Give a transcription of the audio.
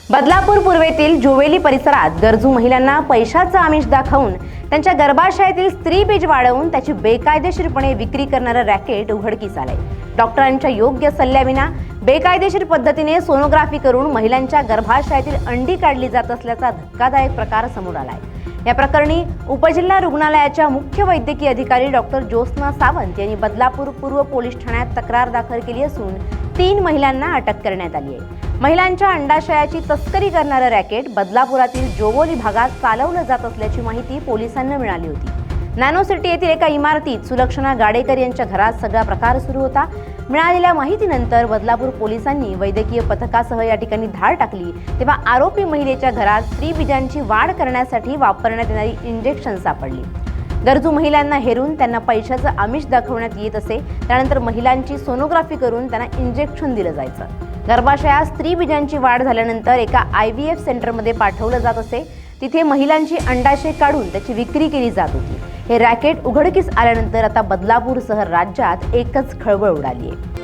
बदलापूर पूर्वेतील जोवेली परिसरात गरजू महिलांना पैशाचं आमिष दाखवून त्यांच्या गर्भाशयातील स्त्री बीज वाढवून त्याची बेकायदेशीरपणे विक्री करणारं रॅकेट उघडकीस आलंय। डॉक्टरांच्या योग्य सल्ल्याविना बेकायदेशीर पद्धतीने सोनोग्राफी करून महिलांच्या गर्भाशयातील अंडी काढली जात असल्याचा धक्कादायक प्रकार समोर आलाय। या प्रकरणी उपजिल्हा रुग्णालयाच्या मुख्य वैद्यकीय अधिकारी डॉक्टर ज्योत्स्ना सावंत यांनी बदलापूर पूर्व पोलीस ठाण्यात तक्रार दाखल केली असून 3 महिलांना अटक करण्यात आली आहे। महिलांच्या अंडाशयाची तस्करी करणारं रॅकेट बदलापुरातील जोवोली भागात चालवलं जात असल्याची माहिती पोलिसांना मिळाली होती। नॅनो सिटी येथील एका इमारतीत सुलक्षणा गाडेकर यांच्या घरात सगळा प्रकार सुरू होता। मिळालेल्या माहितीनंतर बदलापूर पोलिसांनी वैद्यकीय पथकासह या ठिकाणी धाड टाकली, तेव्हा आरोपी महिलेच्या घरात स्त्री बीजांची वाढ करण्यासाठी वापरण्यात येणारी इंजेक्शन सापडली। गरजू महिलांना हेरून त्यांना पैशाचं आमिष दाखवण्यात येत असे। त्यानंतर महिलांची सोनोग्राफी करून त्यांना इंजेक्शन दिलं जायचं। गर्भाशयात स्त्री बीजांची वाढ झाल्यानंतर एका IVF सेंटरमध्ये पाठवलं जात असे। तिथे महिलांची अंडाशय काढून त्याची विक्री केली जात होती। हे रॅकेट उघडकीस आल्यानंतर आता बदलापूरसह राज्यात एकच खळबळ उडाली आहे।